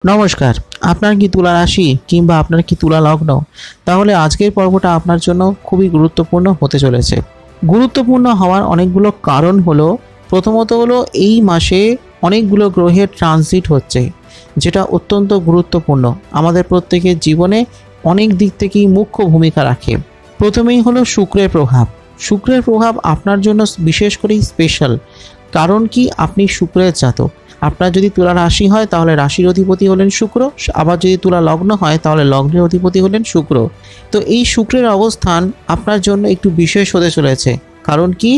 নমস্কার। আপনার কি তুলা রাশি কিংবা আপনার কি তুলা লগ্ন? তাহলে আজকের পর্বটা আপনার জন্য খুবই গুরুত্বপূর্ণ হতে চলেছে। গুরুত্বপূর্ণ হওয়ার অনেকগুলো কারণ হলো, প্রথমত হলো এই মাসে অনেকগুলো গ্রহের ট্রানজিট হচ্ছে, যেটা অত্যন্ত গুরুত্বপূর্ণ। আমাদের প্রত্যেকের জীবনে অনেক দিক থেকেই মুখ্য ভূমিকা রাখে। প্রথমেই হলো শুক্রের প্রভাব। শুক্রের প্রভাব আপনার জন্য বিশেষ করেই স্পেশাল। কারণ কি, আপনি শুক্রের জাতক। আপনার যদি তুলা রাশি হয় তাহলে রাশির অধিপতি হলেন শুক্র, আবার যদি তুলা লগ্ন হয় তাহলে লগ্নের অধিপতি হলেন শুক্র। তো এই শুক্রের অবস্থান আপনার জন্য একটু বিশেষ হতে চলেছে। কারণ কি,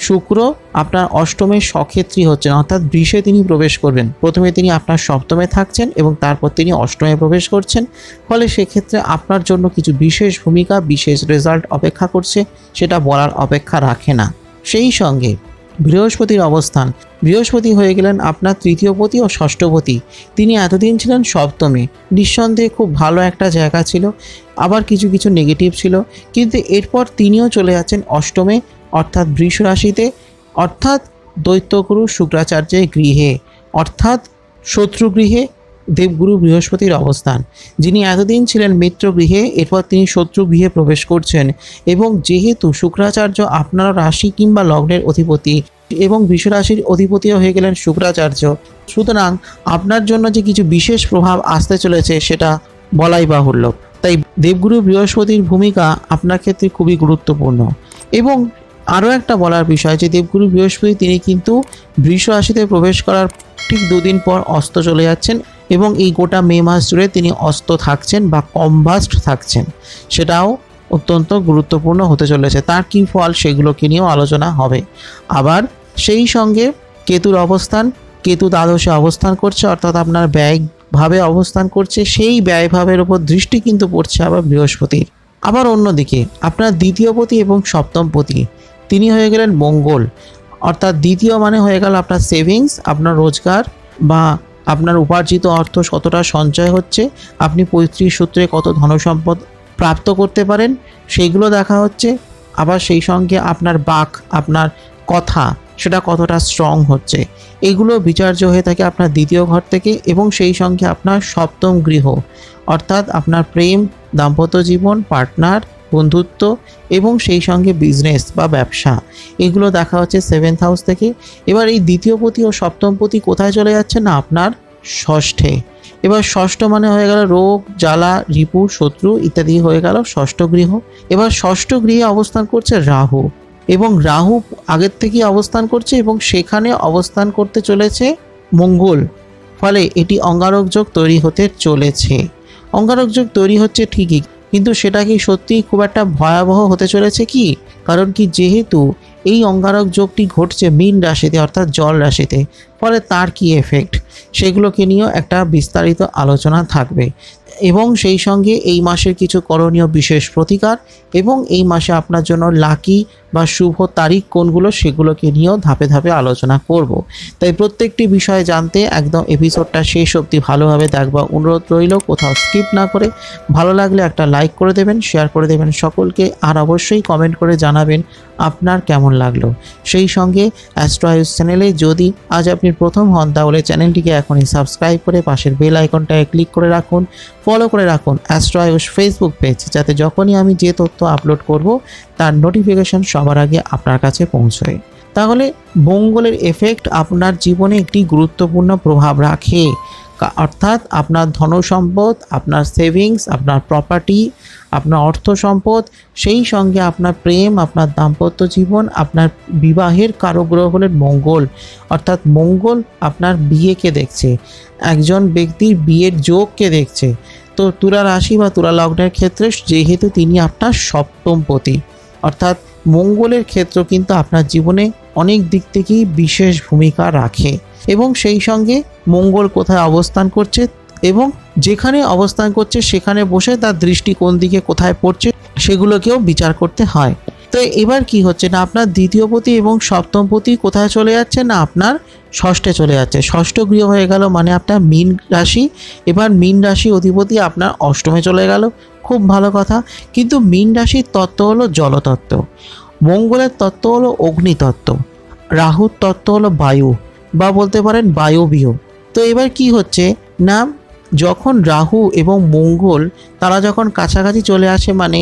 শুক্র আপনার অষ্টমের সক্ষেত্রী হচ্ছেন, অর্থাৎ বৃষে তিনি প্রবেশ করবেন। প্রথমে তিনি আপনার সপ্তমে থাকছেন এবং তারপর তিনি অষ্টমে প্রবেশ করছেন। ফলে সেক্ষেত্রে আপনার জন্য কিছু বিশেষ ভূমিকা, বিশেষ রেজাল্ট অপেক্ষা করছে, সেটা বলার অপেক্ষা রাখে না। সেই সঙ্গে বৃহস্পতির অবস্থান, বৃহস্পতি হয়ে গেলেন আপনার তৃতীয়পতি ও ষষ্ঠপতি। তিনি এতদিন ছিলেন সপ্তমে। নিঃসন্দেহে খুব ভালো একটা জায়গা ছিল, আবার কিছু কিছু নেগেটিভ ছিল, কিন্তু এরপর তিনিও চলে যাচ্ছেন অষ্টমে, অর্থাৎ বৃষ রাশিতে, অর্থাৎ দৈত্যগুরু শুক্রাচার্যের গৃহে, অর্থাৎ শত্রুগৃহে দেবগুরু বৃহস্পতির অবস্থান। যিনি এতদিন ছিলেন মিত্রগৃহে, এরপর তিনি শত্রুগৃহে প্রবেশ করছেন। এবং যেহেতু শুক্রাচার্য আপনার রাশি কিংবা লগ্নের অধিপতি এবং বৃষরাশির অধিপতিও হয়ে গেলেন শুক্রাচার্য, সুতরাং আপনার জন্য যে কিছু বিশেষ প্রভাব আসতে চলেছে সেটা বলাই বাহুল্য। তাই দেবগুরু বৃহস্পতির ভূমিকা আপনার ক্ষেত্রে খুবই গুরুত্বপূর্ণ। এবং আরও একটা বলার বিষয় যে দেবগুরু বৃহস্পতি তিনি কিন্তু বৃষ রাশিতে প্রবেশ করার ঠিক দুদিন পর অস্ত চলে যাচ্ছেন, এবং এই গোটা মে মাস জুড়ে তিনি অস্ত থাকছেন বা কম্বাস্ট থাকছেন। সেটাও অত্যন্ত গুরুত্বপূর্ণ হতে চলেছে। তার কী ফল সেগুলোকে নিয়েও আলোচনা হবে। আবার সেই সঙ্গে কেতুর অবস্থান, কেতু দ্বাদশে অবস্থান করছে, অর্থাৎ আপনার ব্যয়ভাবে অবস্থান করছে। সেই ব্যয়ভাবের উপর দৃষ্টি কিন্তু পড়ছে আবার বৃহস্পতির। আবার অন্যদিকে আপনার দ্বিতীয়পতি এবং সপ্তমপতি তিনি হয়ে গেলেন মঙ্গল, অর্থাৎ দ্বিতীয় মানে হয়ে গেল আপনার সেভিংস, আপনার রোজগার বা আপনার উপার্জিত অর্থ কতটা সঞ্চয় হচ্ছে, আপনি পৈতৃক সূত্রে কত ধনসম্পদ প্রাপ্ত করতে পারেন, সেইগুলো দেখা হচ্ছে। আবার সেই সঙ্গে আপনার বাক, আপনার কথা, সেটা কতটা স্ট্রং হচ্ছে, এগুলো বিচার্য হয়ে থাকে আপনার দ্বিতীয় ঘর থেকে। এবং সেই সঙ্গে আপনার সপ্তম গৃহ, অর্থাৎ আপনার প্রেম, দাম্পত্য জীবন, পার্টনার, বন্ধুত্ব এবং সেই সঙ্গে বিজনেস বা ব্যবসা, এগুলো দেখা হচ্ছে সেভেন্থ হাউস থেকে। এবার এই দ্বিতীয়পতি ও সপ্তমপতি কোথায় চলে যাচ্ছে না, আপনার ষষ্ঠে। এবার ষষ্ঠ মানে হয়ে গেল রোগ, জ্বালা, রিপু, শত্রু ইত্যাদি হয়ে গেল ষষ্ঠ গৃহ। এবার ষষ্ঠ গৃহে অবস্থান করছে রাহু, এবং রাহু আগের থেকেই অবস্থান করছে এবং সেখানে অবস্থান করতে চলেছে মঙ্গল। ফলে এটি অঙ্গারক যোগ তৈরি হতে চলেছে। অঙ্গারক যোগ তৈরি হচ্ছে ঠিকই, কিন্তু সেটা কি সত্যিই খুব একটা ভয়াবহ হতে চলেছে কি? কারণ কি, যেহেতু এই অঙ্গারক যোগটি ঘটছে মীন রাশিতে, অর্থাৎ জল রাশিতে, ফলে তার কি এফেক্ট সেগুলোকে নিয়েও একটা বিস্তারিত আলোচনা থাকবে। এবং সেই সঙ্গে এই মাসের কিছু করণীয় বিশেষ প্রতিকার, এবং এই মাসে আপনার জন্য লাকি বা শুভ তারিখ কোনগুলো সেগুলোকে নিয়েও ধাপে ধাপে আলোচনা করব। তাই প্রত্যেকটি বিষয় জানতে একদম এপিসোডটা শেষ অবধি ভালোভাবে দেখবার অনুরোধ রইল, কোথাও স্কিপ না করে। ভালো লাগলে একটা লাইক করে দেবেন, শেয়ার করে দেবেন সকলকে, আর অবশ্যই কমেন্ট করে জানাবেন আপনার কেমন লাগলো। সেই সঙ্গে অ্যাস্ট্রো আয়ুষ চ্যানেলে যদি আজ আপনি প্রথম হন তাহলে চ্যানেলটিকে এখনই সাবস্ক্রাইব করে পাশের বেল আইকনটায় ক্লিক করে রাখুন, ফলো করে রাখুন অ্যাস্ট্রো আয়ুষ ফেসবুক পেজ, যাতে যখনই আমি যে তথ্য আপলোড করব তার নোটিফিকেশন সবার আগে আপনার কাছে পৌঁছয়। তাহলে মঙ্গলের এফেক্ট আপনার জীবনে একটি গুরুত্বপূর্ণ প্রভাব রাখে, অর্থাৎ আপনার ধনসম্পদ, আপনার সেভিংস, আপনার প্রপার্টি, আপনার অর্থ সম্পদ, সেই সঙ্গে আপনার প্রেম, আপনার দাম্পত্য জীবন, আপনার বিবাহের কারগ্রহ হলেন মঙ্গল, অর্থাৎ মঙ্গল আপনার বিয়েকে দেখছে, একজন ব্যক্তির বিয়ের যোগকে দেখছে। তো তুলা রাশি বা তুলা লগ্নের ক্ষেত্রে যেহেতু তিনি আপনার সপ্তমপতি, অর্থাৎ মঙ্গলের ক্ষেত্র কিন্তু আপনার জীবনে অনেক দিক থেকেই বিশেষ ভূমিকা রাখে। এবং সেই সঙ্গে মঙ্গল কোথায় অবস্থান করছে এবং যেখানে অবস্থান করছে সেখানে বসে তার দৃষ্টি কোন দিকে কোথায় পড়ছে সেগুলোকেও বিচার করতে হয়। তো এবার কি হচ্ছে না, আপনার দ্বিতীয়পতি এবং সপ্তমপতি কোথায় চলে যাচ্ছে না, আপনার ষষ্ঠে চলে যাচ্ছে। ষষ্ঠ গৃহ হয়ে গেল মানে আপনার মীন রাশি। এবার মীন রাশি অধিপতি আপনার অষ্টমে চলে গেল, খুব ভালো কথা। কিন্তু মীন রাশির তত্ত্ব হলো জলতত্ত্ব, মঙ্গলের তত্ত্ব হলো অগ্নিতত্ত্ব, রাহুর তত্ত্ব হলো বায়ু বা বলতে পারেন বায়বীয়। তো এবার কি হচ্ছে না, যখন রাহু এবং মঙ্গল তারা যখন কাছাকাছি চলে আসে, মানে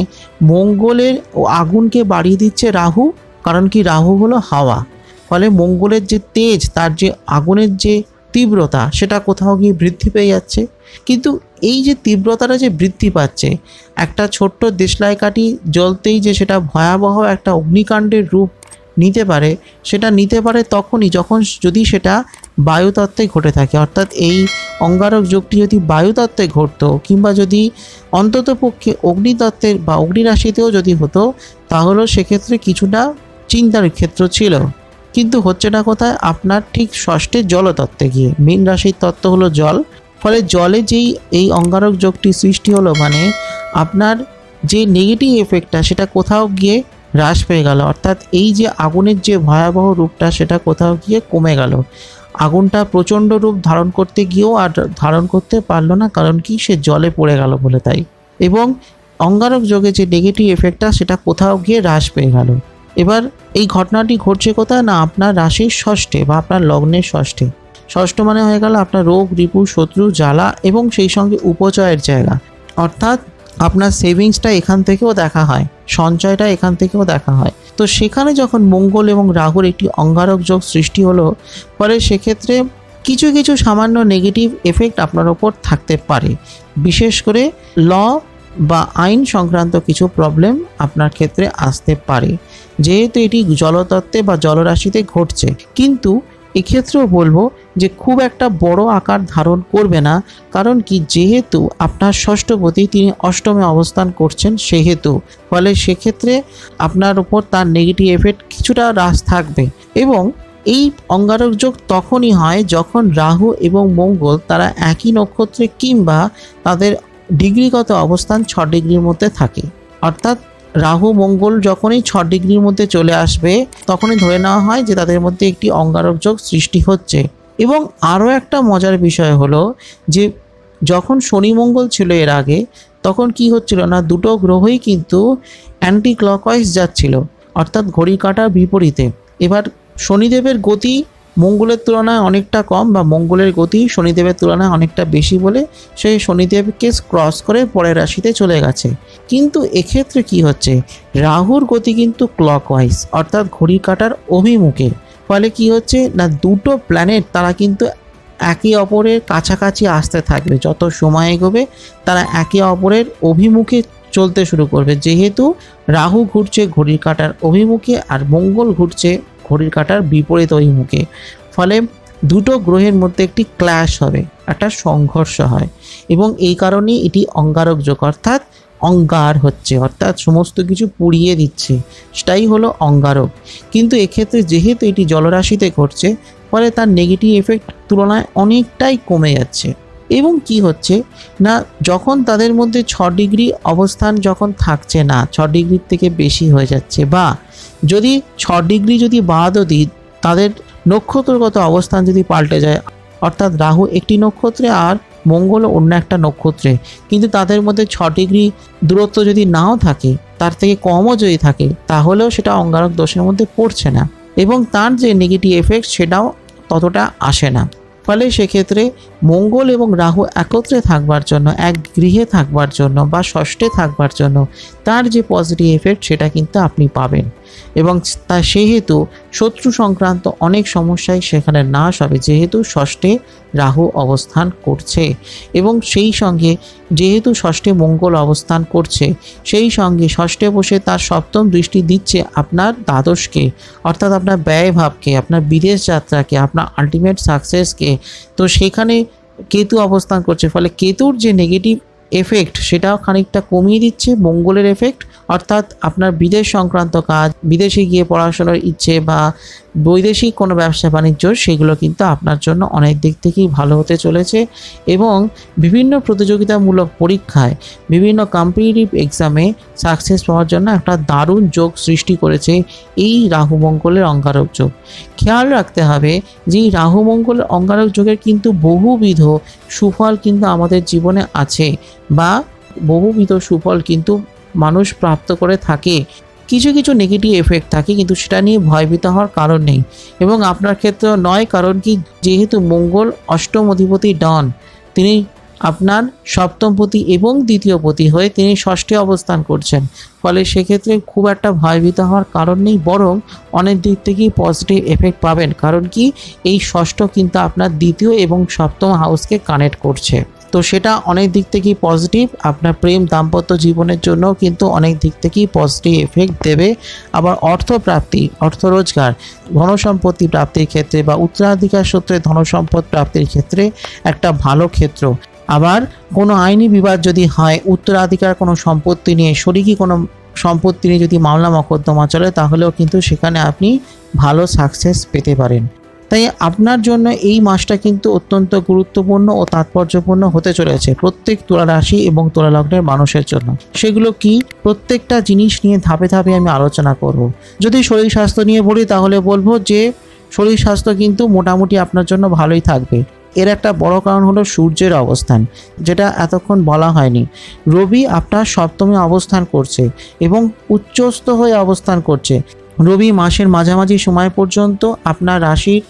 মঙ্গলের আগুনকে বাড়িয়ে দিচ্ছে রাহু, কারণ কি রাহু হলো হাওয়া, ফলে মঙ্গলের যে তেজ, তার যে আগুনের যে তীব্রতা, সেটা কোথাও গিয়ে বৃদ্ধি পেয়ে যাচ্ছে। কিন্তু এই যে তীব্রতাটা যে বৃদ্ধি পাচ্ছে, একটা ছোট্ট দেশলাই কাঠি জ্বলতেই যে সেটা ভয়াবহ একটা অগ্নিকাণ্ডের রূপ নিতে পারে, সেটা নিতে পারে তখনই যখন যদি সেটা বায়ুতত্ত্বে ঘটে থাকে। অর্থাৎ এই অঙ্গারক যোগটি যদি বায়ুতত্ত্বে ঘটতো, কিংবা যদি অন্ততপক্ষে অগ্নিতত্ত্বের বা অগ্নিরাশিতেও যদি হতো, তাহলে সেক্ষেত্রে কিছুটা চিন্তার ক্ষেত্র ছিল। কিন্তু হচ্ছে না কোথায়? আপনার ঠিক ষষ্ঠের জলতত্ত্বে গিয়ে। মীন রাশির তত্ত্ব হলো জল, ফলে জলে যেই এই অঙ্গারক যোগটি সৃষ্টি হলো, মানে আপনার যে নেগেটিভ এফেক্টটা সেটা কোথাও গিয়ে হ্রাস পেয়ে গেল। অর্থাৎ এই যে আগুনের যে ভয়াবহ রূপটা, সেটা কোথাও গিয়ে কমে গেল। আগুনটা প্রচণ্ড রূপ ধারণ করতে গিয়েও আর ধারণ করতে পারলো না, কারণ কি সে জলে পড়ে গেল বলে। তাই এবং অঙ্গারক যোগে যে নেগেটিভ এফেক্টটা সেটা কোথাও গিয়ে হ্রাস পেয়ে গেল। এবার এই ঘটনাটি ঘটছে কোথায়? না আপনার রাশির ষষ্ঠে বা আপনার লগ্নের ষষ্ঠে। ষষ্ঠ মানে হয়ে গেল আপনার রোগ, রিপু, শত্রু, জ্বালা এবং সেই সঙ্গে উপচয়ের জায়গা। অর্থাৎ আপনার সেভিংসটা এখান থেকেও দেখা হয়, সঞ্চয়টা এখান থেকেও দেখা হয়। তো সেখানে যখন মঙ্গল এবং রাহুর একটি অঙ্গারক যোগ সৃষ্টি হলো, ফলে সেক্ষেত্রে কিছু কিছু সামান্য নেগেটিভ এফেক্ট আপনার ওপর থাকতে পারে। বিশেষ করে ল বা আইন সংক্রান্ত কিছু প্রবলেম আপনার ক্ষেত্রে আসতে পারে, যেহেতু এটি জলতত্ত্বে বা জলরাশিতে ঘটছে। কিন্তু এক্ষেত্রেও বলবো যে খুব একটা বড় আকার ধারণ করবে না, কারণ কি যেহেতু আপনার ষষ্ঠপতি তিনি অষ্টমে অবস্থান করছেন, সেহেতু ফলে সেক্ষেত্রে আপনার উপর তার নেগেটিভ এফেক্ট কিছুটা হ্রাস থাকবে। এবং এই অঙ্গারক যোগ তখনই হয় যখন রাহু এবং মঙ্গল তারা একই নক্ষত্রে কিংবা তাদের ডিগ্রিগত অবস্থান 6 ডিগ্রির মধ্যে থাকে। অর্থাৎ রাহু মঙ্গল যখনই 6 ডিগ্রির মধ্যে চলে আসবে, তখনই ধরে নেওয়া হয় যে তাদের মধ্যে একটি অঙ্গারক যোগ সৃষ্টি হচ্ছে। এবং আরও একটা মজার বিষয় হলো যে যখন শনি মঙ্গল ছিল এর আগে, তখন কি হচ্ছিল না, দুটো গ্রহই কিন্তু অ্যান্টি ক্লকওয়াইজ যাচ্ছিল, অর্থাৎ ঘড়ি কাঁটার বিপরীতে। এবার শনিদেবের গতি মঙ্গলের তুলনায় অনেকটা কম, বা মঙ্গলের গতি শনিদেবের তুলনায় অনেকটা বেশি বলে সেই শনিদেবকে ক্রস করে পরের রাশিতে চলে গেছে। কিন্তু এক্ষেত্রে কি হচ্ছে, রাহুর গতি কিন্তু ক্লকওয়াইজ, অর্থাৎ ঘড়ি কাঁটার অভিমুখে। ফলে কি হচ্ছে না, দুটো প্ল্যানেট তারা কিন্তু একে অপরের কাছাকাছি আসতে থাকবে। যত সময় এগোবে তারা একে অপরের অভিমুখে চলতে শুরু করবে, যেহেতু রাহু ঘুরছে ঘড়ির কাঁটার অভিমুখে আর মঙ্গল ঘুরছে ঘড়ির কাঁটার বিপরীত অভিমুখে। ফলে দুটো গ্রহের মধ্যে একটি ক্ল্যাশ হবে, একটা সংঘর্ষ হয়, এবং এই কারণেই এটি অঙ্গারক যোগ, অর্থাৎ অঙ্গার হচ্ছে, অর্থাৎ সমস্ত কিছু পুড়িয়ে দিচ্ছে, সেটাই হলো অঙ্গারক। কিন্তু এক্ষেত্রে যেহেতু এটি জলরাশিতে ঘটছে, ফলে তার নেগেটিভ এফেক্ট তুলনায় অনেকটাই কমে যাচ্ছে। এবং কি হচ্ছে না, যখন তাদের মধ্যে 6 ডিগ্রি অবস্থান যখন থাকছে না, 6 ডিগ্রির থেকে বেশি হয়ে যাচ্ছে, বা যদি 6 ডিগ্রি যদি বাদও দিই, তাদের নক্ষত্রগত অবস্থান যদি পাল্টে যায়, অর্থাৎ রাহু একটি নক্ষত্রে আর মঙ্গল অন্য একটা নক্ষত্রে, কিন্তু তাদের মধ্যে 6 ডিগ্রি দূরত্ব যদি নাও থাকে, তার থেকে কমও যদি থাকে, তাহলেও সেটা অঙ্গারক দোষের মধ্যে পড়ছে না, এবং তার যে নেগেটিভ এফেক্ট সেটাও ততটা আসে না। ফলে সেক্ষেত্রে মঙ্গল এবং রাহু একত্রে থাকবার জন্য, এক গৃহে থাকবার জন্য বা ষষ্ঠে থাকবার জন্য তার যে পজিটিভ এফেক্ট সেটা কিন্তু আপনি পাবেন। এবং তা সেহেতু শত্রু সংক্রান্ত অনেক সমস্যাই সেখানে নাশ হবে, যেহেতু ষষ্ঠে রাহু অবস্থান করছে। এবং সেই সঙ্গে যেহেতু ষষ্ঠে মঙ্গল অবস্থান করছে, সেই সঙ্গে ষষ্ঠে বসে তার সপ্তম দৃষ্টি দিচ্ছে আপনার দ্বাদশকে, অর্থাৎ আপনার ব্যয়ভাবকে, আপনার বিদেশ যাত্রাকে, আপনার আলটিমেট সাকসেসকে। তো সেখানে কেতু অবস্থান করছে, ফলে কেতুর যে নেগেটিভ এফেক্ট সেটাও খানিকটা কমিয়ে দিচ্ছে মঙ্গলের এফেক্ট, অর্থাৎ আপনার বিদেশ সংক্রান্ত কাজ, বিদেশে গিয়ে পড়াশোনার ইচ্ছে বা বৈদেশিক কোনো ব্যবসা বাণিজ্য, সেগুলো কিন্তু আপনার জন্য অনেক দিক থেকেই ভালো হতে চলেছে। এবং বিভিন্ন প্রতিযোগিতামূলক পরীক্ষায়, বিভিন্ন কম্পিটিটিভ এক্সামে সাকসেস পাওয়ার জন্য একটা দারুণ যোগ সৃষ্টি করেছে এই রাহু মঙ্গলের অঙ্গারক যোগ। খেয়াল রাখতে হবে যে এই রাহু মঙ্গলের অঙ্গারক যোগের কিন্তু বহুবিধ সুফল কিন্তু আমাদের জীবনে আছে, বা বহুবিধ সুফল কিন্তু মানুষ প্রাপ্ত করে থাকে। কিছু কিছু নেগেটিভ এফেক্ট থাকে, কিন্তু সেটা নিয়ে ভয়ভীত হওয়ার কারণ নেই, এবং আপনার ক্ষেত্রেও নয়। কারণ কি, যেহেতু মঙ্গল অষ্টম অধিপতি ডন, তিনি আপনার সপ্তমপতি এবং দ্বিতীয়পতি হয়ে তিনি ষষ্ঠে অবস্থান করছেন। ফলে সেক্ষেত্রে খুব একটা ভয়ভীত হওয়ার কারণ নেই, বরং অনেক দিক থেকেই পজিটিভ এফেক্ট পাবেন। কারণ কি, এই ষষ্ঠ কিন্তু আপনার দ্বিতীয় এবং সপ্তম হাউসকে কানেক্ট করছে, তো সেটা অনেক দিক থেকেই পজিটিভ। আপনার প্রেম দাম্পত্য জীবনের জন্য কিন্তু অনেক দিক থেকেই পজিটিভ এফেক্ট দেবে। আবার অর্থপ্রাপ্তি, অর্থ রোজগার, ধনসম্পত্তি প্রাপ্তির ক্ষেত্রে বা উত্তরাধিকার সূত্রে ধনসম্পদ প্রাপ্তির ক্ষেত্রে একটা ভালো ক্ষেত্র। আবার কোনো আইনি বিবাদ যদি হয়, উত্তরাধিকার কোনো সম্পত্তি নিয়ে, শরিকি কোনো সম্পত্তি নিয়ে যদি মামলা মকদ্দমা চলে, তাহলেও কিন্তু সেখানে আপনি ভালো সাকসেস পেতে পারেন। তাই আপনার জন্য এই মাসটা কিন্তু অত্যন্ত গুরুত্বপূর্ণ ও তাৎপর্যপূর্ণ হতে চলেছে প্রত্যেক তুলা রাশি এবং তুলা লগ্নের মানুষের জন্য। সেগুলো কি, প্রত্যেকটা জিনিস নিয়ে ধাপে ধাপে আমি আলোচনা করব। যদি শরীর স্বাস্থ্য নিয়ে বলি, তাহলে বলবো যে শরীর স্বাস্থ্য কিন্তু মোটামুটি আপনার জন্য ভালোই থাকবে। এর একটা বড় কারণ হলো সূর্যের অবস্থান, যেটা এতক্ষণ বলা হয়নি। রবি আপনার সপ্তমে অবস্থান করছে এবং উচ্চস্থ হয়ে অবস্থান করছে। রবি মাসের মাঝামাঝি সময় পর্যন্ত আপনার রাশির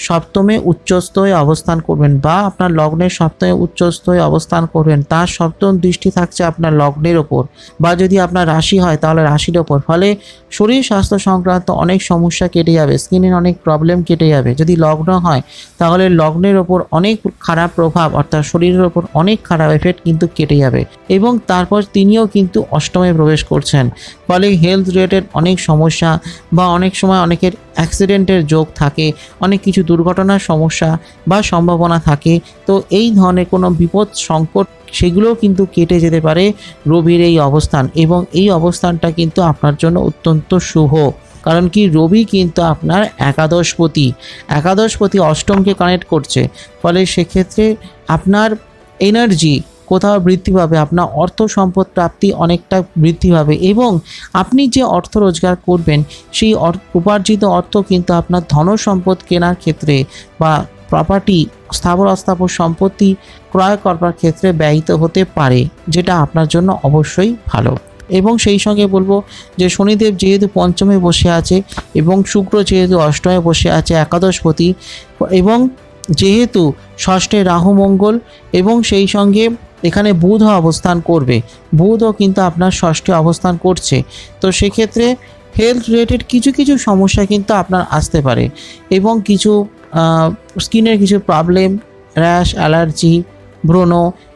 সপ্তমে উচ্চস্থ হয়ে অবস্থান করবেন বা আপনার লগ্নের সপ্তমে উচ্চস্থ হয়ে অবস্থান করবেন। তার সপ্তম দৃষ্টি থাকছে আপনার লগ্নের ওপর, বা যদি আপনার রাশি হয় তাহলে রাশির ওপর। ফলে শরীর স্বাস্থ্য সংক্রান্ত অনেক সমস্যা কেটে যাবে, স্কিনের অনেক প্রবলেম কেটে যাবে। যদি লগ্ন হয় তাহলে লগ্নের ওপর অনেক খারাপ প্রভাব, অর্থাৎ শরীরের ওপর অনেক খারাপ এফেক্ট কিন্তু কেটে যাবে। এবং তারপর তিনিও কিন্তু অষ্টমে প্রবেশ করছেন, ফলে হেলথ রিলেটেড অনেক সমস্যা বা অনেক সময় অনেকের অ্যাক্সিডেন্টের যোগ থাকে, অনেক কিছু দুর্ঘটনার সমস্যা বা সম্ভাবনা থাকে। তো এই ধরনের কোনো বিপদ সংকট সেগুলোও কিন্তু কেটে যেতে পারে রবির এই অবস্থান। এবং এই অবস্থানটা কিন্তু আপনার জন্য অত্যন্ত শুভ। কারণ কি, রবি কিন্তু আপনার একাদশপতি অষ্টমকে কানেক্ট করছে। ফলে সেক্ষেত্রে আপনার এনার্জি কোথাও বৃদ্ধি পাবে, আপনার অর্থ সম্পদ প্রাপ্তি অনেকটা বৃদ্ধি পাবে। এবং আপনি যে অর্থ রোজগার করবেন, সেই উপার্জিত অর্থ কিন্তু আপনার ধন সম্পদ কেনার ক্ষেত্রে বা প্রপার্টি, স্থাবর অস্থাবর সম্পত্তি ক্রয় করবার ক্ষেত্রে ব্যয়িত হতে পারে, যেটা আপনার জন্য অবশ্যই ভালো। এবং সেই সঙ্গে বলবো যে শনিদেব যেহেতু পঞ্চমে বসে আছে এবং শুক্র যেহেতু অষ্টমে বসে আছে একাদশপতি, এবং যেহেতু ষষ্ঠে রাহু মঙ্গল, এবং সেই সঙ্গে এখানে বুধও অবস্থান করবে, বুধও কিন্তু আপনার ষষ্ঠে অবস্থান করছে। তো সেক্ষেত্রে হেলথ রিলেটেড কিছু কিছু সমস্যা কিন্তু আপনার আসতে পারে, এবং কিছু স্কিনের কিছু প্রবলেম, র্যাশ, অ্যালার্জি, ব্রণ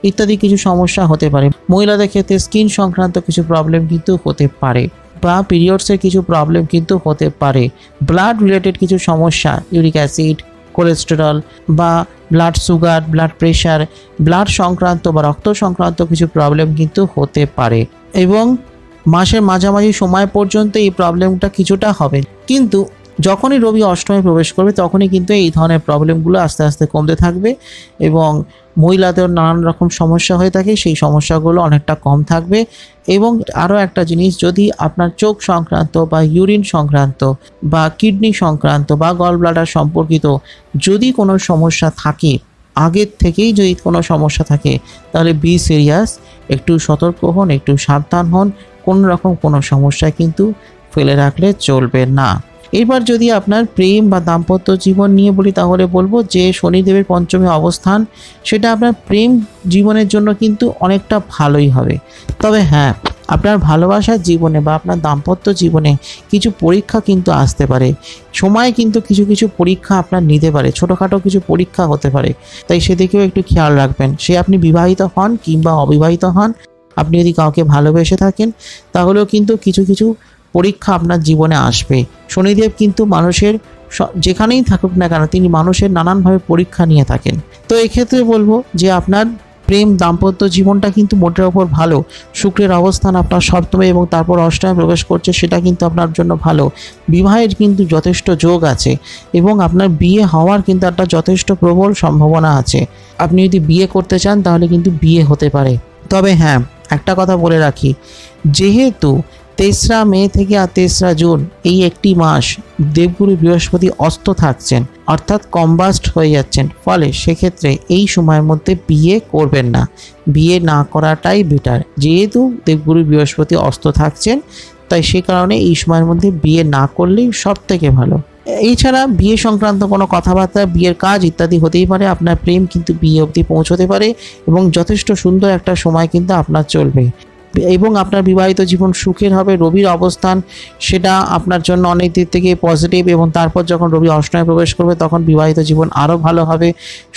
ইত্যাদি কিছু সমস্যা হতে পারে। মহিলাদের ক্ষেত্রে স্কিন সংক্রান্ত কিছু প্রবলেম কিন্তু হতে পারে, বা পিরিয়ডসের কিছু প্রবলেম কিন্তু হতে পারে। ব্লাড রিলেটেড কিছু সমস্যা, ইউরিক অ্যাসিড, কোলেস্টেরল বা blood sugar, blood pressure, blood সংক্রান্ত বা রক্ত সংক্রান্ত কিছু প্রবলেম কিন্তু হতে পারে। এবং মাসের মাঝামাঝি সময় পর্যন্ত এই প্রবলেমটা কিছুটা হবে, কিন্তু যখনই রবি অষ্টমে প্রবেশ করবে তখনই কিন্তু এই ধরনের প্রবলেমগুলো আস্তে আস্তে কমতে থাকবে। এবং মহিলাদের নানান রকম সমস্যা হয়ে থাকে, সেই সমস্যাগুলো অনেকটা কম থাকবে। এবং আরও একটা জিনিস, যদি আপনার চোখ সংক্রান্ত বা ইউরিন সংক্রান্ত বা কিডনি সংক্রান্ত বা গল ব্লাডার সম্পর্কিত যদি কোনো সমস্যা থাকে, আগের থেকেই যদি কোনো সমস্যা থাকে, তাহলে বি সিরিয়াস, একটু সতর্ক হন, একটু সাবধান হন। কোনো রকম কোনো সমস্যা কিন্তু ফেলে রাখলে চলবে না। এবার যদি আপনার প্রেম বা দাম্পত্য জীবন নিয়ে বলি, তাহলে বলবো যে শনিদেবের পঞ্চমে অবস্থান সেটা আপনার প্রেম জীবনের জন্য কিন্তু অনেকটা ভালোই হবে। তবে হ্যাঁ, আপনার ভালোবাসার জীবনে বা আপনার দাম্পত্য জীবনে কিছু পরীক্ষা কিন্তু আসতে পারে, সময় কিন্তু কিছু কিছু পরীক্ষা আপনার নিতে পারে, ছোটোখাটো কিছু পরীক্ষা হতে পারে। তাই সেদিকেও একটু খেয়াল রাখবেন। সে আপনি বিবাহিত হন কিংবা অবিবাহিত হন, আপনি যদি কাউকে ভালোবেসে থাকেন, তাহলেও কিন্তু কিছু কিছু পরীক্ষা আপনার জীবনে আসবে। শনিদেব কিন্তু মানুষের যেখানেই থাকুক না কেন, তিনি মানুষের নানানভাবে পরীক্ষা নিয়ে থাকেন। তো এক্ষেত্রে বলবো যে আপনার প্রেম দাম্পত্য জীবনটা কিন্তু মোটের ওপর ভালো। শুক্রের অবস্থান আপনার সপ্তমে এবং তারপর অষ্টমে প্রবেশ করছে, সেটা কিন্তু আপনার জন্য ভালো। বিবাহের কিন্তু যথেষ্ট যোগ আছে এবং আপনার বিয়ে হওয়ার কিন্তু একটা যথেষ্ট প্রবল সম্ভাবনা আছে। আপনি যদি বিয়ে করতে চান তাহলে কিন্তু বিয়ে হতে পারে। তবে হ্যাঁ, একটা কথা বলে রাখি, যেহেতু 3রা মে থেকে আর 3রা জুন এই একটি মাস দেবগুরু বৃহস্পতি অস্ত থাকছেন, অর্থাৎ কম্বাস্ট হয়ে যাচ্ছেন। ফলে সেক্ষেত্রে এই সময়ের মধ্যে বিয়ে করবেন না, বিয়ে না করাটাই বেটার। যেহেতু দেবগুরু বৃহস্পতি অস্ত থাকছেন, তাই সে কারণে এই সময়ের মধ্যে বিয়ে না করলেই সব থেকে ভালো। এছাড়া বিয়ে সংক্রান্ত কোনো কথাবার্তা, বিয়ের কাজ ইত্যাদি হতেই পারে। আপনার প্রেম কিন্তু বিয়ে অবধি পৌঁছতে পারে এবং যথেষ্ট সুন্দর একটা সময় কিন্তু আপনার চলবে এবং আপনার বিবাহিত জীবন সুখের হবে। রবির অবস্থান সেটা আপনার জন্য অনেক দিক থেকে পজিটিভ এবং তারপর যখন রবি অষ্টমে প্রবেশ করবে তখন বিবাহিত জীবন আরও ভালো হবে।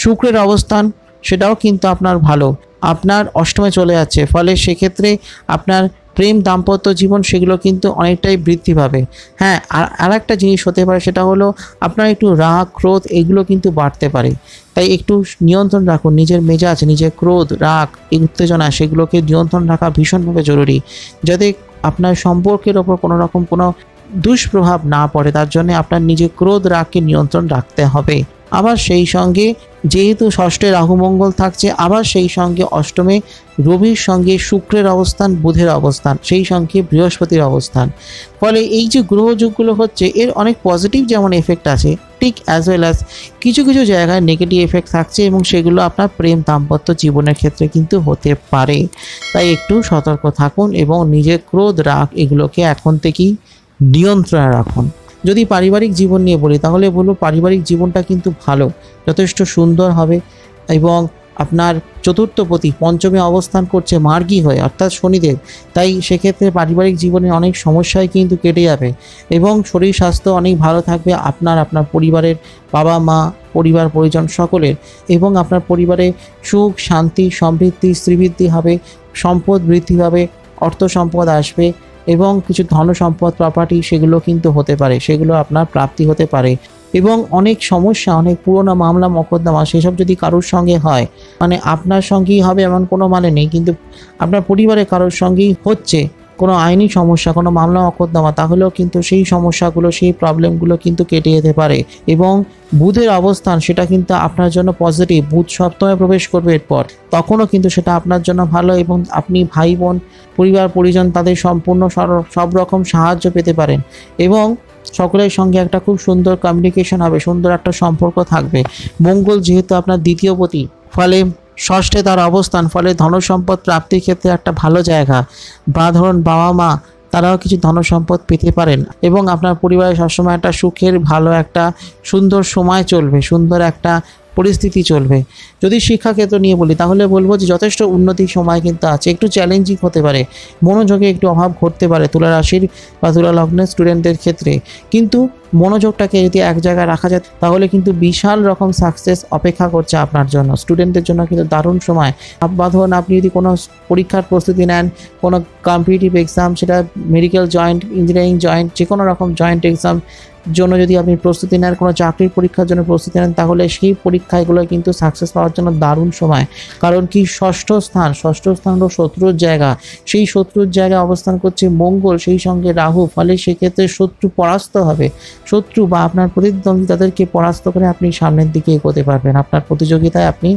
শুক্রের অবস্থান সেটাও কিন্তু আপনার ভালো, আপনার অষ্টমে চলে যাচ্ছে, ফলে সেক্ষেত্রে আপনার প্রেম দাম্পত্য জীবন সেগুলো কিন্তু অনেকটাই বৃদ্ধি পাবে। হ্যাঁ, আর একটা জিনিস হতে পারে, সেটা হলো আপনার একটু রাগ ক্রোধ এগুলো কিন্তু বাড়তে পারে, তাই একটু নিয়ন্ত্রণ রাখুন নিজের মেজাজ, নিজের ক্রোধ রাগ এই উত্তেজনা সেগুলোকে নিয়ন্ত্রণ রাখা ভীষণভাবে জরুরি, যাতে আপনার সম্পর্কের ওপর কোনো রকম কোনো দুষ্প্রভাব না পড়ে। তার জন্য আপনার নিজের ক্রোধ রাগকে নিয়ন্ত্রণ রাখতে হবে। আবার সেই সঙ্গে যেহেতু ষষ্ঠে রাহু মঙ্গল থাকছে, আবার সেই সঙ্গে অষ্টমে রবির সঙ্গে শুক্রের অবস্থান, বুধের অবস্থান, সেই সঙ্গে বৃহস্পতির অবস্থান, ফলে এই যে গ্রহযোগগুলো হচ্ছে এর অনেক পজিটিভ যেমন এফেক্ট আছে, ঠিক অ্যাজ ওয়েল অ্যাজ কিছু কিছু জায়গায় নেগেটিভ এফেক্ট থাকছে এবং সেগুলো আপনার প্রেম দাম্পত্য জীবনের ক্ষেত্রে কিন্তু হতে পারে। তাই একটু সতর্ক থাকুন এবং নিজের ক্রোধ রাগ এগুলোকে এখন থেকেই নিয়ন্ত্রণে রাখুন। যদি পারিবারিক জীবন নিয়ে বলি তাহলে বলবো পারিবারিক জীবনটা কিন্তু ভালো, যথেষ্ট সুন্দর হবে এবং আপনার চতুর্থপতি পঞ্চমে অবস্থান করছে মার্গী হয়ে অর্থাৎ শনিদেব, তাই সেক্ষেত্রে পারিবারিক জীবনে অনেক সমস্যায় কিন্তু কেটে যাবে এবং শরীর স্বাস্থ্য অনেক ভালো থাকবে আপনার পরিবারের বাবা মা পরিবার পরিজন সকলের, এবং আপনার পরিবারে সুখ শান্তি সমৃদ্ধি শ্রীবৃদ্ধি হবে, সম্পদ বৃদ্ধি পাবে, অর্থ সম্পদ আসবে এবং কিছু ধন সম্পদ প্রপার্টি সেগুলো কিন্তু হতে পারে, সেগুলো আপনার প্রাপ্তি হতে পারে। এবং অনেক সমস্যা, অনেক পুরোনো মামলা মকদ্দমা সেসব যদি কারোর সঙ্গে হয়, মানে আপনার সঙ্গেই হবে এমন কোনো মানে নেই, কিন্তু আপনার পরিবারে কারোর সঙ্গেই হচ্ছে কোনো আইনি সমস্যা, কোনো মামলা মকদ্দমা, তাহলেও কিন্তু সেই সমস্যাগুলো সেই প্রবলেমগুলো কিন্তু কেটে যেতে পারে। এবং বুধের অবস্থান সেটা কিন্তু আপনার জন্য পজিটিভ, বুধ সপ্তমে প্রবেশ করবে এরপর, তখনও কিন্তু সেটা আপনার জন্য ভালো এবং আপনি ভাই বোন পরিবার পরিজন তাদের সম্পূর্ণ সব রকম সাহায্য পেতে পারেন এবং সকলের সঙ্গে একটা খুব সুন্দর কমিউনিকেশন হবে, সুন্দর একটা সম্পর্ক থাকবে। মঙ্গল যেহেতু আপনার দ্বিতীয়পতি, ফলে ষষ্ঠে তার অবস্থান, ফলে ধনসম্পদ প্রাপ্তির ক্ষেত্রে একটা ভালো জায়গা, বা ধরুন বাবা মা তারাও কিছু ধনসম্পদ পেতে পারেন এবং আপনার পরিবারে সবসময় একটা সুখের ভালো একটা সুন্দর সময় চলবে, সুন্দর একটা পরিস্থিতি চলবে। যদি শিক্ষাক্ষেত্র নিয়ে বলি তাহলে বলবো যে যথেষ্ট উন্নতির সময় কিন্তু আছে, একটু চ্যালেঞ্জিং হতে পারে, মনোযোগে একটু অভাব ঘটতে পারে তুলা রাশির বা তুলা লগ্নের স্টুডেন্টদের ক্ষেত্রে, কিন্তু মনোযোগটাকে যদি এক জায়গায় রাখা যায় তাহলে কিন্তু বিশাল রকম সাকসেস অপেক্ষা করছে আপনার জন্য। স্টুডেন্টদের জন্য কিন্তু দারুণ সময়। বা ধরুন আপনি যদি কোনো পরীক্ষার প্রস্তুতি নেন, কোনো কম্পিটিটিভ এক্সাম, সেটা মেডিকেল জয়েন্ট, ইঞ্জিনিয়ারিং জয়েন্ট, যে কোনো রকম জয়েন্ট এক্সাম জন্য যদি আপনি প্রস্তুতি নেন, কোনো চাকরির পরীক্ষার জন্য প্রস্তুতি নেন, তাহলে সেই পরীক্ষাগুলো কিন্তু সাকসেস পাওয়ার জন্য দারুণ সময়। কারণ কি ষষ্ঠ স্থান হলো শত্রুর জায়গা, সেই শত্রুর জায়গায় অবস্থান করছে মঙ্গল, সেই সঙ্গে রাহু, ফলে সেক্ষেত্রে শত্রু পরাস্ত হবে, শত্রু বা আপনার প্রতিদ্বন্দ্বী তাদেরকে পরাস্ত করে আপনি সামনের দিকে এগোতে পারবেন, আপনার প্রতিযোগিতায় আপনি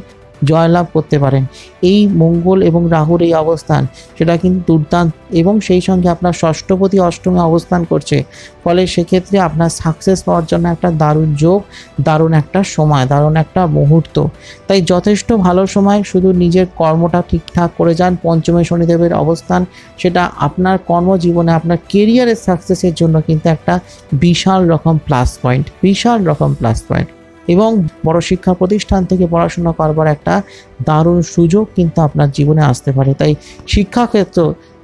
জয়লাভ করতে পারেন। এই মঙ্গল এবং রাহুর এই অবস্থান সেটা কিন্তু দুর্দান্ত এবং সেই সঙ্গে আপনার ষষ্ঠপতি অষ্টমে অবস্থান করছে, ফলে সেক্ষেত্রে আপনার সাকসেস পাওয়ার জন্য একটা দারুণ যোগ, দারুণ একটা সময়, দারুণ একটা মুহূর্ত। তাই যথেষ্ট ভালো সময়, শুধু নিজের কর্মটা ঠিকঠাক করে যান। পঞ্চমে শনিদেবের অবস্থান সেটা আপনার কর্মজীবনে আপনার কেরিয়ারের সাকসেসের জন্য কিন্তু একটা বিশাল রকম প্লাস পয়েন্ট, বিশাল রকম প্লাস পয়েন্ট। এবং বড় শিক্ষা প্রতিষ্ঠান থেকে পড়াশোনা করবার একটা দারুণ সুযোগ কিন্তু আপনার জীবনে আসতে পারে। তাই শিক্ষাক্ষেত্র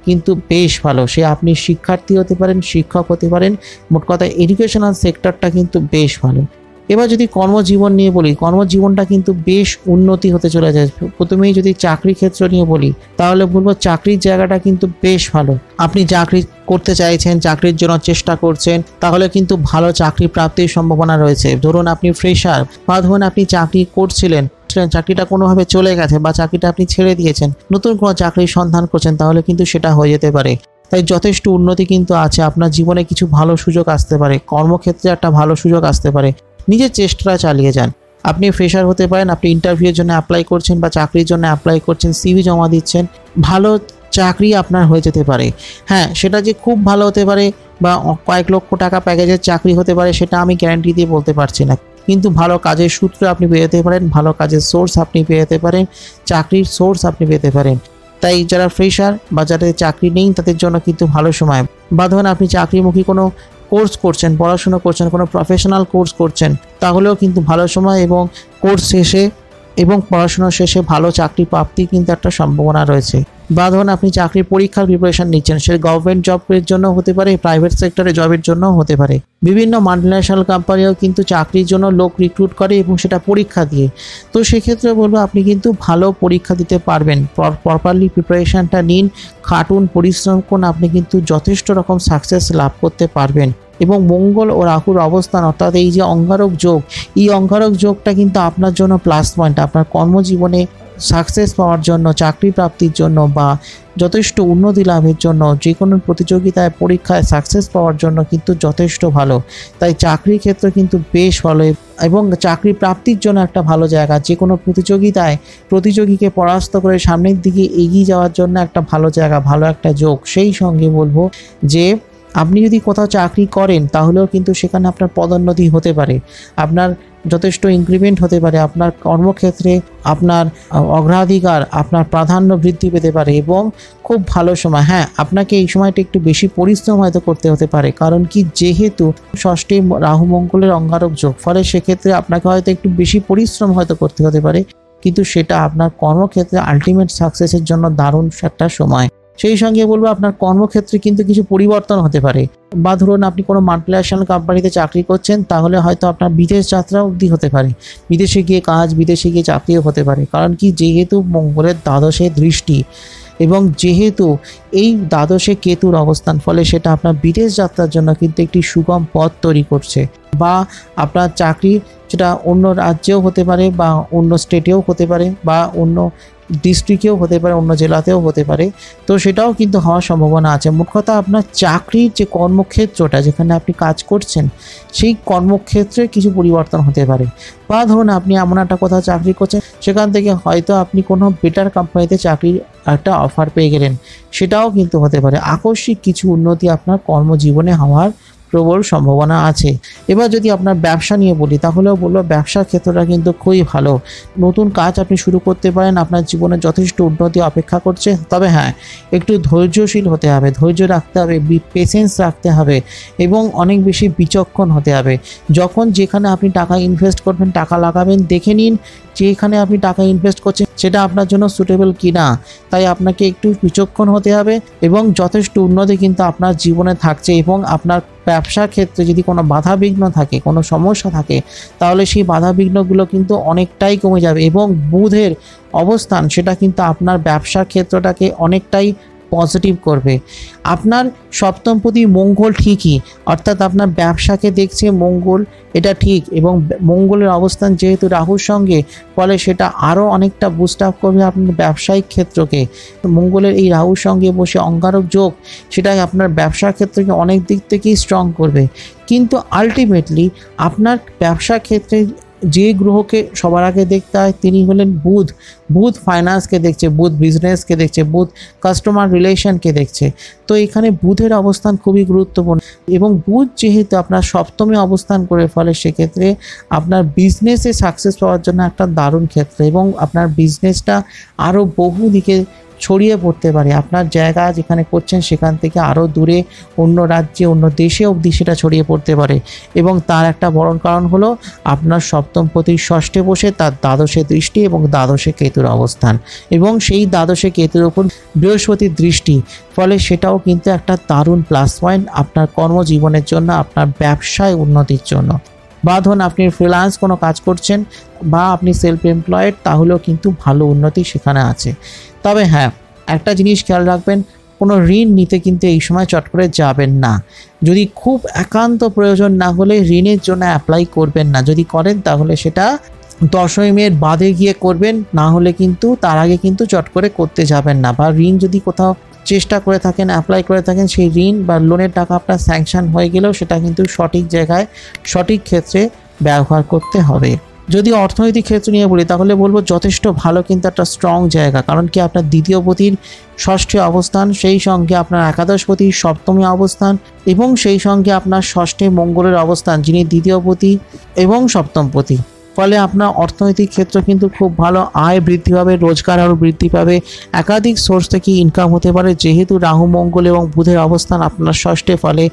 কিন্তু বেশ ভালো, সে আপনি শিক্ষার্থী হতে পারেন, শিক্ষক হতে পারেন, মোট কথা এডুকেশনাল সেক্টরটা কিন্তু বেশ ভালো। এবার যদি কর্মজীবন নিয়ে বলি, কর্মজীবনটা কিন্তু বেশ উন্নতি হতে চলে যায়। প্রথমেই যদি চাকরি ক্ষেত্র নিয়ে বলি তাহলে বলবো চাকরির জায়গাটা কিন্তু বেশ ভালো। আপনি চাকরি করতে চাইছেন, চাকরির জন্য চেষ্টা করছেন, তাহলে কিন্তু ভালো চাকরি প্রাপ্তির সম্ভাবনা রয়েছে। ধরুন আপনি ফ্রেশার, বা ধরুন আপনি চাকরি করছিলেন, চাকরিটা কোনোভাবে চলে গেছে বা চাকরিটা আপনি ছেড়ে দিয়েছেন, নতুন কোনো চাকরির সন্ধান করছেন, তাহলে কিন্তু সেটা হয়ে যেতে পারে। তাই যথেষ্ট উন্নতি কিন্তু আছে, আপনার জীবনে কিছু ভালো সুযোগ আসতে পারে, কর্মক্ষেত্রে একটা ভালো সুযোগ আসতে পারে। নিজের চেষ্টাটা চালিয়ে যান। আপনি ফ্রেশার হতে পারেন, আপনি ইন্টারভিউয়ের জন্য অ্যাপ্লাই করছেন বা চাকরির জন্য অ্যাপ্লাই করছেন, সিভি জমা দিচ্ছেন, ভালো চাকরি আপনার হয়ে যেতে পারে। হ্যাঁ, সেটা যে খুব ভালো হতে পারে বা কয়েক লক্ষ টাকা প্যাকেজের চাকরি হতে পারে সেটা আমি গ্যারান্টি দিয়ে বলতে পারছি না, কিন্তু ভালো কাজের সূত্র আপনি পেয়ে যেতে পারেন, ভালো কাজের সোর্স আপনি পেয়ে যেতে পারেন, চাকরির সোর্স আপনি পেতে পারেন। তাই যারা ফ্রেশার বা যাদের চাকরি নেই তাদের জন্য কিন্তু ভালো সময়। বা ধরুন আপনি চাকরিমুখী কোনো কোর্স করছেন, পড়াশোনা করছেন, কোনো প্রফেশনাল কোর্স করছেন, তাহলেও কিন্তু ভালো সময়, এবং কোর্স শেষে এবং পড়াশোনা শেষে ভালো চাকরি প্রাপ্তির কিন্তু একটা সম্ভাবনা রয়েছে। বা ধরুন আপনি চাকরির পরীক্ষার প্রিপারেশন নিচ্ছেন, সেটা গভর্নমেন্ট জবের জন্য হতে পারে, প্রাইভেট সেক্টরে জবের জন্য হতে পারে। বিভিন্ন মাল্টিন্যাশনাল কোম্পানিও কিন্তু চাকরির জন্য লোক রিক্রুট করে এবং সেটা পরীক্ষা দিয়ে। তো সেক্ষেত্রে বলবো আপনি কিন্তু ভালো পরীক্ষা দিতে পারবেন, প্রপারলি প্রিপারেশনটা নিন, খাটুন, পরিশ্রম করুন, আপনি কিন্তু যথেষ্ট রকম সাকসেস লাভ করতে পারবেন। এবং মঙ্গল ও রাহুর অবস্থান, অর্থাৎ এই যে অঙ্গারক যোগ, এই অঙ্গারক যোগটা কিন্তু আপনার জন্য প্লাস পয়েন্ট। আপনার কর্মজীবনে সাকসেস পাওয়ার জন্য, চাকরি প্রাপ্তির জন্য বা যথেষ্ট উন্নতি লাভের জন্য, যে কোনো প্রতিযোগিতায় পরীক্ষায় সাকসেস পাওয়ার জন্য কিন্তু যথেষ্ট ভালো। তাই চাকরির ক্ষেত্রে কিন্তু বেশ ভালো, এবং চাকরি প্রাপ্তির জন্য একটা ভালো জায়গা। যে কোনো প্রতিযোগিতায় প্রতিযোগীকে পরাস্ত করে সামনের দিকে এগিয়ে যাওয়ার জন্য একটা ভালো জায়গা, ভালো একটা যোগ। সেই সঙ্গে বলবো যে আপনি যদি কোথাও চাকরি করেন তাহলেও কিন্তু সেখানে আপনার পদোন্নতি হতে পারে, আপনার যথেষ্ট ইনক্রিমেন্ট হতে পারে, আপনার কর্মক্ষেত্রে আপনার অগ্রাধিকার, আপনার প্রাধান্য বৃদ্ধি পেতে পারে এবং খুব ভালো সময়। হ্যাঁ, আপনাকে এই সময়টা একটু বেশি পরিশ্রম হয়তো করতে হতে পারে, কারণ কি যেহেতু ষষ্ঠী রাহু মঙ্গলের অঙ্গারক যোগ, ফলে সেক্ষেত্রে আপনাকে হয়তো একটু বেশি পরিশ্রম হয়তো করতে হতে পারে, কিন্তু সেটা আপনার কর্মক্ষেত্রে আলটিমেট সাকসেসের জন্য দারুণ একটা সময়। সেই সঙ্গে বলবো আপনার কর্মক্ষেত্রে কিন্তু কিছু পরিবর্তন হতে পারে। বা ধরুন আপনি কোনো মাল্টিন্যাশনাল কোম্পানিতে চাকরি করছেন, তাহলে হয়তো আপনার বিদেশ যাত্রা অবধি হতে পারে, বিদেশে গিয়ে কাজ, বিদেশে গিয়ে চাকরিও হতে পারে। কারণ কি যেহেতু মঙ্গলের দ্বাদশে দৃষ্টি এবং যেহেতু এই দ্বাদশে কেতুর অবস্থান, ফলে সেটা আপনার বিদেশ যাত্রার জন্য কিন্তু একটি সুগম পথ তৈরি করছে। বা আপনার চাকরি সেটা অন্য রাজ্যেও হতে পারে, বা অন্য স্টেটেও হতে পারে, বা অন্য ডিস্ট্রিক্টেও হতে পারে, অন্য জেলাতেও হতে পারে। তো সেটাও কিন্তু হওয়ার সম্ভাবনা আছে। মোট কথা আপনার চাকরির যে কর্মক্ষেত্রটা, যেখানে আপনি কাজ করছেন, সেই কর্মক্ষেত্রে কিছু পরিবর্তন হতে পারে। বা ধরুন আপনি এমন একটা কোথাও চাকরি করছেন, সেখান থেকে হয়তো আপনি কোনো বেটার কোম্পানিতে চাকরির একটা অফার পেয়ে গেলেন, সেটাও কিন্তু হতে পারে। আকস্মিক কিছু উন্নতি আপনার কর্মজীবনে হওয়ার প্রবল সম্ভাবনা আছে। এবার যদি আপনার ব্যবসা নিয়ে বলি, তাহলেও বলবো ব্যবসার ক্ষেত্রটা কিন্তু খুবই ভালো। নতুন কাজ আপনি শুরু করতে পারেন, আপনার জীবনে যথেষ্ট উন্নতি অপেক্ষা করছে। তবে হ্যাঁ, একটু ধৈর্যশীল হতে হবে, ধৈর্য রাখতে হবে, পেশেন্স রাখতে হবে এবং অনেক বেশি বিচক্ষণ হতে হবে। যখন যেখানে আপনি টাকা ইনভেস্ট করবেন, টাকা লাগাবেন, দেখে নিন যেখানে আপনি টাকা ইনভেস্ট করছেন সেটা আপনার জন্য সুটেবল কি না। তাই আপনাকে একটু বিচক্ষণ হতে হবে এবং যথেষ্ট উন্নতি কিন্তু আপনার জীবনে থাকছে। এবং আপনার ব্যবসার ক্ষেত্রে যদি কোনো বাধা বিঘ্ন থাকে, কোনো সমস্যা থাকে, তাহলে সেই বাধা বিঘ্নগুলো কিন্তু অনেকটাই কমে যাবে। এবং বুধের অবস্থান সেটা কিন্তু আপনার ব্যবসার ক্ষেত্রটাকে অনেকটাই পজিটিভ করবে। আপনার সপ্তমপতি মঙ্গল ঠিকই, অর্থাৎ আপনার ব্যবসাকে দেখছে মঙ্গল, এটা ঠিক। এবং মঙ্গলের অবস্থান যেহেতু রাহুর সঙ্গে, ফলে সেটা আরও অনেকটা বুস্ট আপ করবে আপনার ব্যবসায়িক ক্ষেত্রকে। মঙ্গলের এই রাহুর সঙ্গে বসে অঙ্গারক যোগ, সেটাই আপনার ব্যবসার ক্ষেত্রকে অনেক দিক থেকেই স্ট্রং করবে। কিন্তু আলটিমেটলি আপনার ব্যবসার ক্ষেত্রে যে গ্রহকে সবার আগে দেখতে হয় তিনি হলেন বুধ। বুধ ফাইন্যান্সকে দেখছে, বুধ বিজনেসকে দেখছে, বুধ কাস্টমার রিলেশনকে দেখছে। তো এখানে বুধের অবস্থান খুবই গুরুত্বপূর্ণ। এবং বুধ যেহেতু আপনার সপ্তমে অবস্থান করে, ফলে সেক্ষেত্রে আপনার বিজনেসে সাকসেস পাওয়ার জন্য একটা দারুণ ক্ষেত্র, এবং আপনার বিজনেসটা আরও বহু দিকে ছড়িয়ে পড়তে পারে। আপনার জায়গা যেখানে করছেন সেখান থেকে আরও দূরে, অন্য রাজ্যে, অন্য দেশে অবধি সেটা ছড়িয়ে পড়তে পারে। এবং তার একটা বড় কারণ হলো আপনার সপ্তমপতির ষষ্ঠে বসে তার দ্বাদশে দৃষ্টি এবং দ্বাদশে কেতুর অবস্থান, এবং সেই দ্বাদশে কেতুর উপর বৃহস্পতির দৃষ্টি। ফলে সেটাও কিন্তু একটা দারুণ প্লাস পয়েন্ট আপনার কর্মজীবনের জন্য, আপনার ব্যবসায় উন্নতির জন্য। বা ধরুন আপনি ফ্রিল্যান্স কোনো কাজ করছেন বা আপনি সেলফ এমপ্লয়েড, তাহলেও কিন্তু ভালো উন্নতি সেখানে আছে। তবে হ্যাঁ, একটা জিনিস খেয়াল রাখবেন, কোনো ঋণ নিতে কিন্তু এই সময় চট করে যাবেন না। যদি খুব একান্ত প্রয়োজন না হলে ঋণের জন্য অ্যাপ্লাই করবেন না। যদি করেন তাহলে সেটা 10ই মে বাদে গিয়ে করবেন, না হলে কিন্তু তার আগে কিন্তু চট করে করতে যাবেন না। বা ঋণ যদি কোথাও চেষ্টা করে থাকেন, অ্যাপ্লাই করে থাকেন, সেই ঋণ বা লোনের টাকা আপনার স্যাংশন হয়ে গেলেও সেটা কিন্তু সঠিক জায়গায়, সঠিক ক্ষেত্রে ব্যবহার করতে হবে। যদি অর্থনৈতিক ক্ষেত্র নিয়ে বলি, তাহলে বলবো যথেষ্ট ভালো, কিন্তু একটা স্ট্রং জায়গা। কারণ কি আপনার দ্বিতীয় পতির ষষ্ঠে অবস্থান, সেই সঙ্গে আপনার একাদশ পতির সপ্তমে অবস্থান, এবং সেই সঙ্গে আপনার ষষ্ঠে মঙ্গলের অবস্থান, যিনি দ্বিতীয় পতি এবং সপ্তম পতি। ফলে আপনার অর্থনৈতিক ক্ষেত্র কিন্তু খুব ভালো, আয় বৃদ্ধি পাবে, রোজগার আরও বৃদ্ধি পাবে, একাধিক সোর্স থেকে ইনকাম হতে পারে। যেহেতু রাহু মঙ্গল এবং বুধের অবস্থান আপনার ষষ্ঠে, ফলে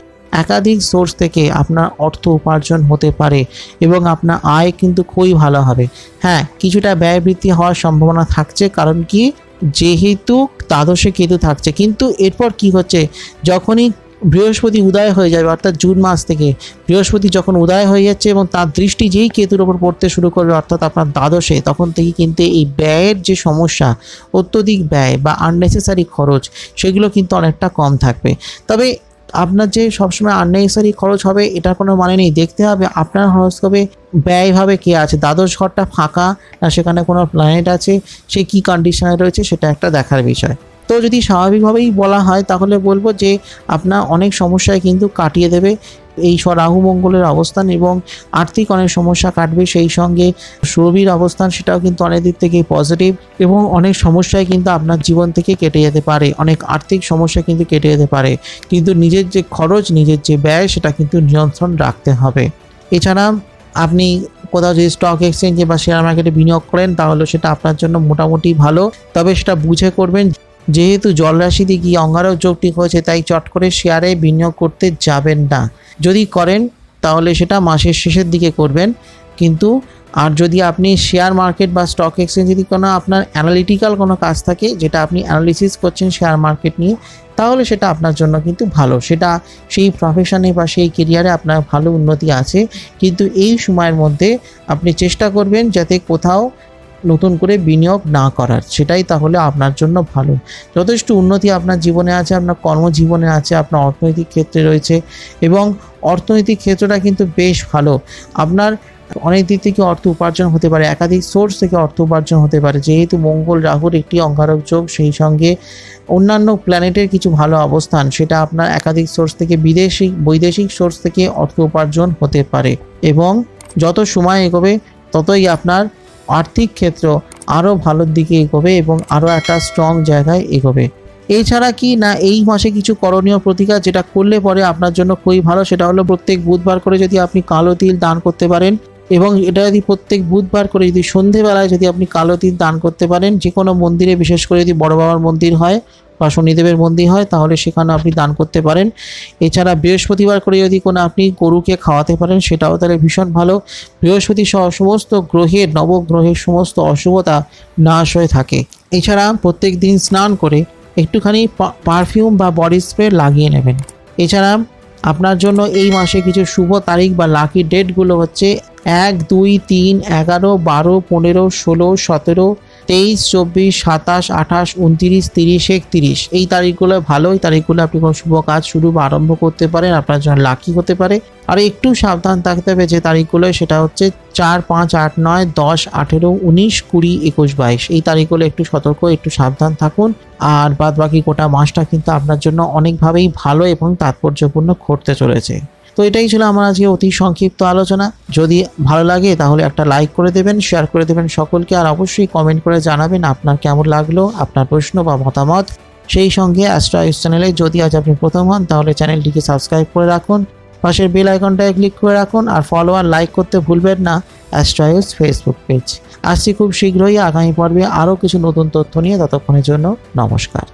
একাধিক সোর্স থেকে আপনার অর্থ উপার্জন হতে পারে এবং আপনার আয় কিন্তু খুবই ভালো হবে। হ্যাঁ, কিছুটা ব্যয় বৃদ্ধি হওয়ার সম্ভাবনা থাকছে, কারণ কি যেহেতু দ্বাদশে কেতু থাকছে। কিন্তু এরপর কি হচ্ছে, যখনই বৃহস্পতি উদয় হয়ে যাবে, অর্থাৎ জুন মাস থেকে বৃহস্পতি যখন উদয় হয়ে যাচ্ছে এবং তার দৃষ্টি যেই কেতুর ওপর পড়তে শুরু করবে, অর্থাৎ আপনার দ্বাদশে, তখন থেকে কিন্তু এই ব্যয়ের যে সমস্যা, অত্যধিক ব্যয় বা আননেসেসারি খরচ, সেগুলো কিন্তু অনেকটা কম থাকবে। তবে আপনার যে সবসময় আননেসেসারি খরচ হবে এটার কোনো মানে নেই। দেখতে হবে আপনার হরোস্কোপে ব্যয়ভাবে কে আছে, দ্বাদশ ঘরটা ফাঁকা না সেখানে কোনো প্ল্যানেট আছে, সে কী কন্ডিশনে রয়েছে, সেটা একটা দেখার বিষয়। তো যদি স্বাভাবিকভাবেই বলা হয় তাহলে বলবো যে আপনার অনেক সমস্যায় কিন্তু কাটিয়ে দেবে এই রাহু মঙ্গলের অবস্থান, এবং আর্থিক অনেক সমস্যা কাটবে। সেই সঙ্গে রবির অবস্থান, সেটাও কিন্তু অনেক দিক থেকে পজিটিভ, এবং অনেক সমস্যায় কিন্তু আপনার জীবন থেকে কেটে যেতে পারে, অনেক আর্থিক সমস্যা কিন্তু কেটে যেতে পারে। কিন্তু নিজের যে খরচ, নিজের যে ব্যয়, সেটা কিন্তু নিয়ন্ত্রণ রাখতে হবে। এছাড়া আপনি কোথাও যদি স্টক এক্সচেঞ্জে বা শেয়ার মার্কেটে বিনিয়োগ করেন তাহলে সেটা আপনার জন্য মোটামুটি ভালো, তবে সেটা বুঝে করবেন। যেহেতু জলরাশিতে গিয়ে অঙ্গারক যোগটি হয়েছে, তাই চট করে শেয়ারে বিনিয়োগ করতে যাবেন না। যদি করেন তাহলে সেটা মাসের শেষের দিকে করবেন। কিন্তু আর যদি আপনি শেয়ার মার্কেট বা স্টক এক্সচেঞ্জ, যদি কোনো আপনার অ্যানালিটিক্যাল কোনো কাজ থাকে, যেটা আপনি অ্যানালিসিস করছেন শেয়ার মার্কেট নিয়ে, তাহলে সেটা আপনার জন্য কিন্তু ভালো। সেটা সেই প্রফেশনে বা সেই কেরিয়ারে আপনার ভালো উন্নতি আছে। কিন্তু এই সময়ের মধ্যে আপনি চেষ্টা করবেন যাতে কোথাও নতুন করে বিনিয়োগ না করার, সেটাই তাহলে আপনার জন্য ভালো। যথেষ্ট উন্নতি আপনার জীবনে আছে, আপনার কর্মজীবনে আছে, আপনার অর্থনৈতিক ক্ষেত্রে রয়েছে, এবং অর্থনৈতিক ক্ষেত্রটা কিন্তু বেশ ভালো। আপনার অনেক দিক থেকে অর্থ উপার্জন হতে পারে, একাধিক সোর্স থেকে অর্থ উপার্জন হতে পারে, যেহেতু মঙ্গল রাহুর একটি অঙ্গারক যোগ, সেই সঙ্গে অন্যান্য প্ল্যানেটের কিছু ভালো অবস্থান, সেটা আপনার একাধিক সোর্স থেকে বৈদেশিক সোর্স থেকে অর্থ উপার্জন হতে পারে। এবং যত সময় এগোবে ততই আপনার আর্থিক ক্ষেত্র আরও ভালোর দিকে এগোবে এবং আরও একটা স্ট্রং জায়গায় এগোবে। এছাড়া কি না, এই মাসে কিছু করণীয় প্রতিকার যেটা করলে পরে আপনার জন্য খুবই ভালো, সেটা হলো প্রত্যেক বুধবার করে যদি আপনি কালো তিল দান করতে পারেন, এবং এটা যদি প্রত্যেক বুধবার করে যদি সন্ধেবেলায় যদি আপনি কালো তিল দান করতে পারেন, যে কোনো মন্দিরে, বিশেষ করে যদি বড় বাবার মন্দির হয় বা শনিদেবের মন্দির হয়, তাহলে সেখানে আপনি দান করতে পারেন। এছাড়া বৃহস্পতিবার করে যদি কোনো আপনি গরুকে খাওয়াতে পারেন, সেটাও তাহলে ভীষণ ভালো। বৃহস্পতি সহ সমস্ত গ্রহের, নবগ্রহের সমস্ত অশুভতা নাশ হয়ে থাকে। এছাড়া প্রত্যেক দিন স্নান করে একটুখানি পারফিউম বা বডি স্প্রে লাগিয়ে নেবেন। এছাড়া আপনার জন্য এই মাসে কিছু শুভ তারিখ বা লাকি ডেটগুলো হচ্ছে 1, 2, 3, 11, 12, 15, 16, 17, 23, 24, 27, 28, 29, 30, 31। এই তারিখগুলো ভালো। এই তারিখগুলো আপনি কোনো শুভ কাজ শুরু বা আরম্ভ করতে পারেন, আপনার জন্য লাকি হতে পারে। আর একটু সাবধান থাকতে হবে যে তারিখগুলো, সেটা হচ্ছে 4, 5, 8, 9, 10, 18, 19, 20, 21, 22। এই তারিখগুলো একটু সতর্ক, একটু সাবধান থাকুন। আর বাদ বাকি গোটা মাসটা কিন্তু আপনার জন্য অনেকভাবেই ভালো এবং তাৎপর্যপূর্ণ ঘটতে চলেছে। তো এটাই ছিল আমার আজকে অতি সংক্ষিপ্ত আলোচনা। যদি ভালো লাগে তাহলে একটা লাইক করে দেবেন, শেয়ার করে দেবেন সকলকে, আর অবশ্যই কমেন্ট করে জানাবেন আপনার কেমন লাগলো, আপনার প্রশ্ন বা মতামত। সেই সঙ্গে অ্যাস্ট্রো আয়ুষ চ্যানেলে যদি আজ আপনি প্রথম হন তাহলে চ্যানেলটিকে সাবস্ক্রাইব করে রাখুন, পাশের বেল আইকনটায় ক্লিক করে রাখুন, আর ফলো আর লাইক করতে ভুলবেন না অ্যাস্ট্রো আয়ুষ ফেসবুক পেজ। আসছি খুব শীঘ্রই আগামী পর্বে আরও কিছু নতুন তথ্য নিয়ে। ততক্ষণের জন্য নমস্কার।